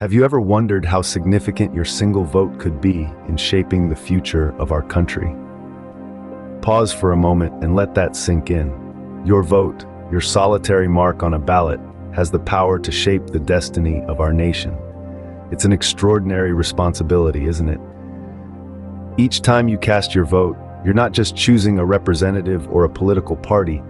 Have you ever wondered how significant your single vote could be in shaping the future of our country? Pause for a moment and let that sink in. Your vote, your solitary mark on a ballot, has the power to shape the destiny of our nation. It's an extraordinary responsibility, isn't it? Each time you cast your vote, you're not just choosing a representative or a political party,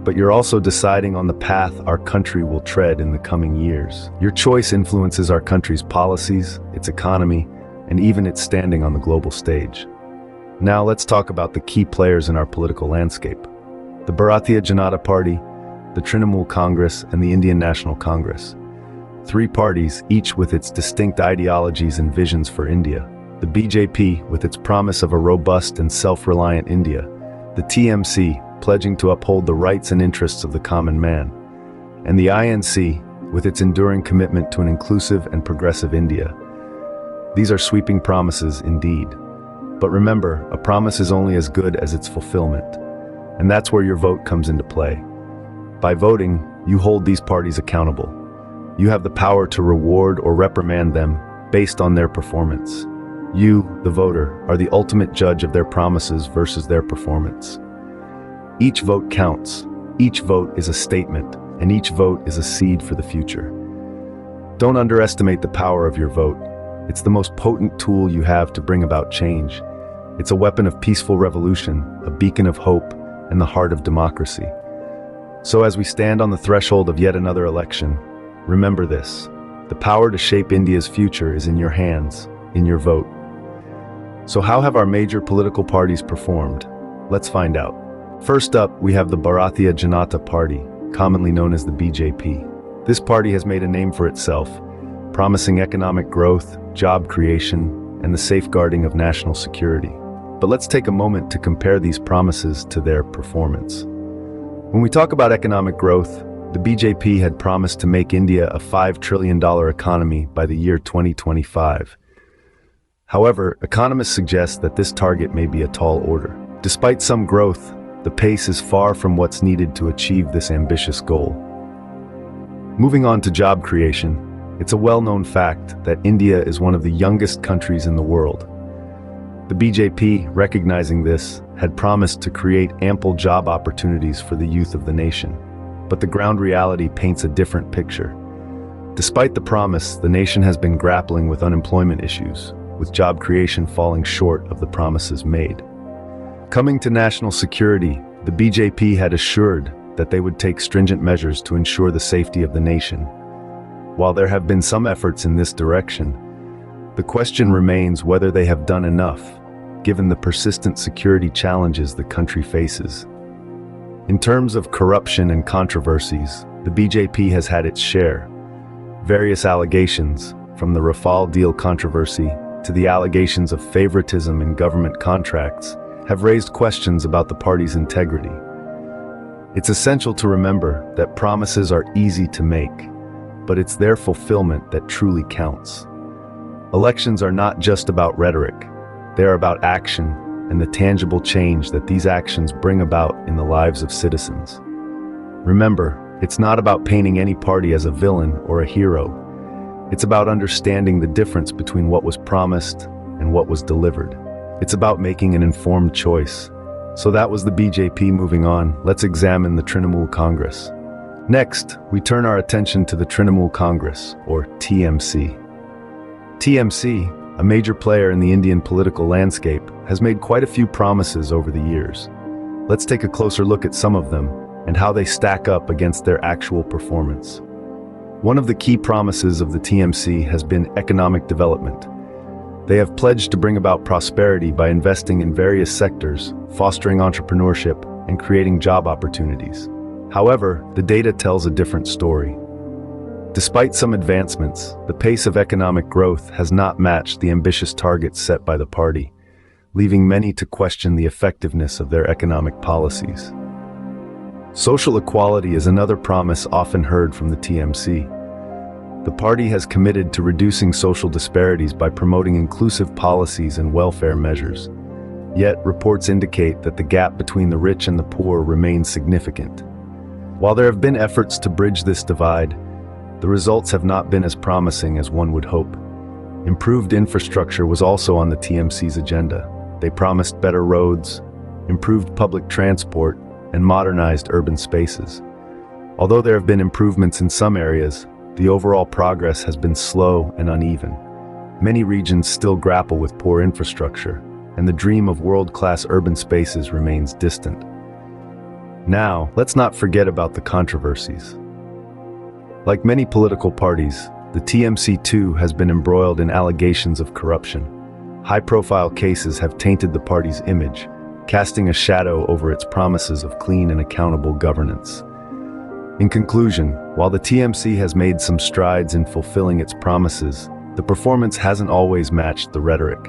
but you're also deciding on the path our country will tread in the coming years. Your choice influences our country's policies, its economy, and even its standing on the global stage. Now let's talk about the key players in our political landscape. The Bharatiya Janata Party, the Trinamool Congress, and the Indian National Congress. Three parties, each with its distinct ideologies and visions for India. The BJP, with its promise of a robust and self-reliant India. The TMC, pledging to uphold the rights and interests of the common man. And the INC, with its enduring commitment to an inclusive and progressive India. These are sweeping promises indeed. But remember, a promise is only as good as its fulfillment. And that's where your vote comes into play. By voting, you hold these parties accountable. You have the power to reward or reprimand them based on their performance. You, the voter, are the ultimate judge of their promises versus their performance. Each vote counts, each vote is a statement, and each vote is a seed for the future. Don't underestimate the power of your vote. It's the most potent tool you have to bring about change. It's a weapon of peaceful revolution, a beacon of hope, and the heart of democracy. So as we stand on the threshold of yet another election, remember this: the power to shape India's future is in your hands, in your vote. So how have our major political parties performed? Let's find out. First up, we have the Bharatiya Janata Party, commonly known as the BJP. This party has made a name for itself, promising economic growth, job creation, and the safeguarding of national security. But let's take a moment to compare these promises to their performance. When we talk about economic growth, the BJP had promised to make India a $5 trillion economy by the year 2025. However, economists suggest that this target may be a tall order. Despite some growth, the pace is far from what's needed to achieve this ambitious goal. Moving on to job creation, it's a well-known fact that India is one of the youngest countries in the world. The BJP, recognizing this, had promised to create ample job opportunities for the youth of the nation. But the ground reality paints a different picture. Despite the promise, the nation has been grappling with unemployment issues, with job creation falling short of the promises made. Coming to national security, the BJP had assured that they would take stringent measures to ensure the safety of the nation. While there have been some efforts in this direction, the question remains whether they have done enough, given the persistent security challenges the country faces. In terms of corruption and controversies, the BJP has had its share. Various allegations, from the Rafale deal controversy to the allegations of favoritism in government contracts, have raised questions about the party's integrity. It's essential to remember that promises are easy to make, but it's their fulfillment that truly counts. Elections are not just about rhetoric, they are about action and the tangible change that these actions bring about in the lives of citizens. Remember, it's not about painting any party as a villain or a hero. It's about understanding the difference between what was promised and what was delivered. It's about making an informed choice. So that was the BJP. Moving on, let's examine the Trinamool Congress. Next, we turn our attention to the Trinamool Congress, or TMC. TMC, a major player in the Indian political landscape, has made quite a few promises over the years. Let's take a closer look at some of them and how they stack up against their actual performance. One of the key promises of the TMC has been economic development. They have pledged to bring about prosperity by investing in various sectors, fostering entrepreneurship, and creating job opportunities. However, the data tells a different story. Despite some advancements, the pace of economic growth has not matched the ambitious targets set by the party, leaving many to question the effectiveness of their economic policies. Social equality is another promise often heard from the TMC. The party has committed to reducing social disparities by promoting inclusive policies and welfare measures. Yet, reports indicate that the gap between the rich and the poor remains significant. While there have been efforts to bridge this divide, the results have not been as promising as one would hope. Improved infrastructure was also on the TMC's agenda. They promised better roads, improved public transport, and modernized urban spaces. Although there have been improvements in some areas, the overall progress has been slow and uneven. Many regions still grapple with poor infrastructure, and the dream of world-class urban spaces remains distant. Now, let's not forget about the controversies. Like many political parties, the TMC too has been embroiled in allegations of corruption. High-profile cases have tainted the party's image, casting a shadow over its promises of clean and accountable governance. In conclusion, while the TMC has made some strides in fulfilling its promises, the performance hasn't always matched the rhetoric.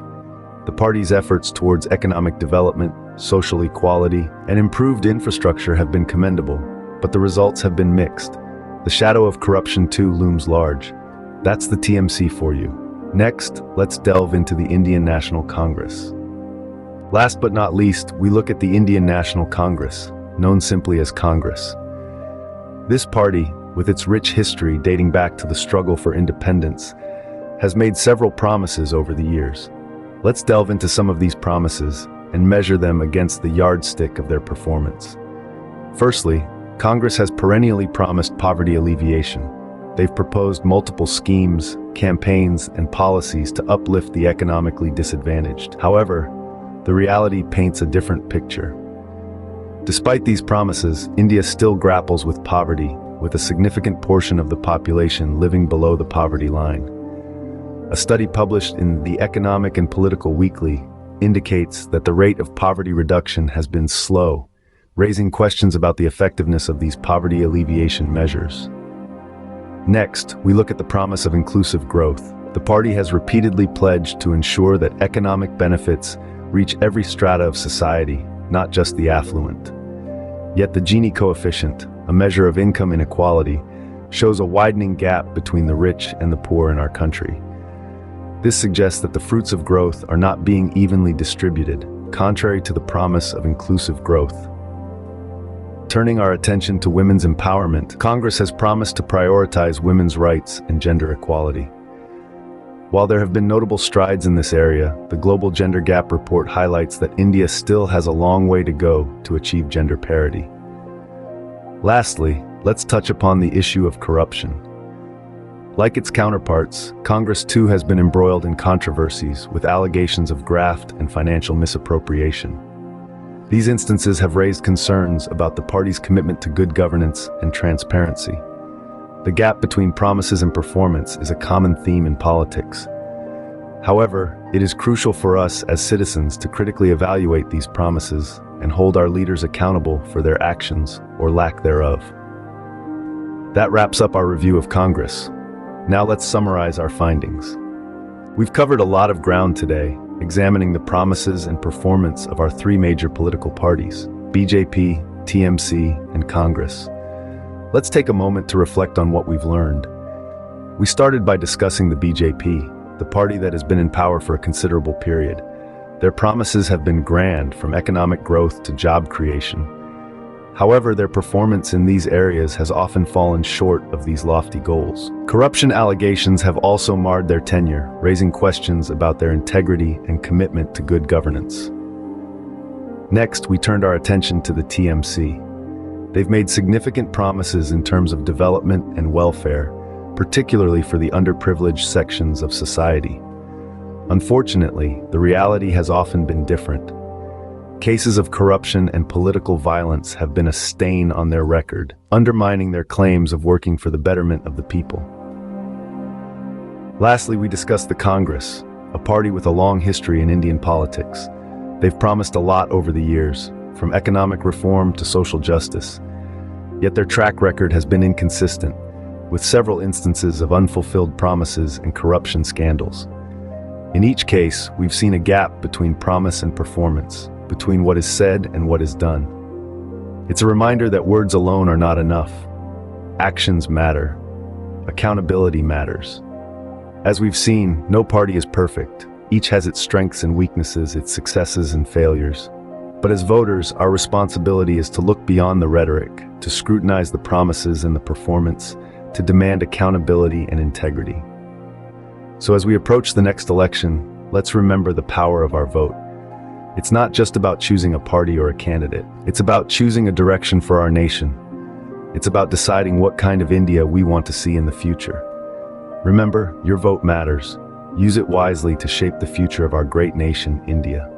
The party's efforts towards economic development, social equality, and improved infrastructure have been commendable, but the results have been mixed. The shadow of corruption too looms large. That's the TMC for you. Next, let's delve into the Indian National Congress. Last but not least, we look at the Indian National Congress, known simply as Congress. This party, with its rich history dating back to the struggle for independence, has made several promises over the years. Let's delve into some of these promises and measure them against the yardstick of their performance. Firstly, Congress has perennially promised poverty alleviation. They've proposed multiple schemes, campaigns, and policies to uplift the economically disadvantaged. However, the reality paints a different picture. Despite these promises, India still grapples with poverty, with a significant portion of the population living below the poverty line. A study published in the Economic and Political Weekly indicates that the rate of poverty reduction has been slow, raising questions about the effectiveness of these poverty alleviation measures. Next, we look at the promise of inclusive growth. The party has repeatedly pledged to ensure that economic benefits reach every strata of society, not just the affluent. Yet the Gini coefficient, a measure of income inequality, shows a widening gap between the rich and the poor in our country. This suggests that the fruits of growth are not being evenly distributed, contrary to the promise of inclusive growth. Turning our attention to women's empowerment, Congress has promised to prioritize women's rights and gender equality. While there have been notable strides in this area, the Global Gender Gap Report highlights that India still has a long way to go to achieve gender parity. Lastly, let's touch upon the issue of corruption. Like its counterparts, Congress too has been embroiled in controversies with allegations of graft and financial misappropriation. These instances have raised concerns about the party's commitment to good governance and transparency. The gap between promises and performance is a common theme in politics. However, it is crucial for us as citizens to critically evaluate these promises and hold our leaders accountable for their actions or lack thereof. That wraps up our review of Congress. Now let's summarize our findings. We've covered a lot of ground today, examining the promises and performance of our three major political parties, BJP, TMC, and Congress. Let's take a moment to reflect on what we've learned. We started by discussing the BJP, the party that has been in power for a considerable period. Their promises have been grand, from economic growth to job creation. However, their performance in these areas has often fallen short of these lofty goals. Corruption allegations have also marred their tenure, raising questions about their integrity and commitment to good governance. Next, we turned our attention to the TMC. They've made significant promises in terms of development and welfare, particularly for the underprivileged sections of society. Unfortunately, the reality has often been different. Cases of corruption and political violence have been a stain on their record, undermining their claims of working for the betterment of the people. Lastly, we discussed the Congress, a party with a long history in Indian politics. They've promised a lot over the years, from economic reform to social justice. Yet their track record has been inconsistent, with several instances of unfulfilled promises and corruption scandals. In each case, we've seen a gap between promise and performance, between what is said and what is done. It's a reminder that words alone are not enough. Actions matter. Accountability matters. As we've seen, no party is perfect. Each has its strengths and weaknesses, its successes and failures. But as voters, our responsibility is to look beyond the rhetoric, to scrutinize the promises and the performance, to demand accountability and integrity. So as we approach the next election, let's remember the power of our vote. It's not just about choosing a party or a candidate. It's about choosing a direction for our nation. It's about deciding what kind of India we want to see in the future. Remember, your vote matters. Use it wisely to shape the future of our great nation, India.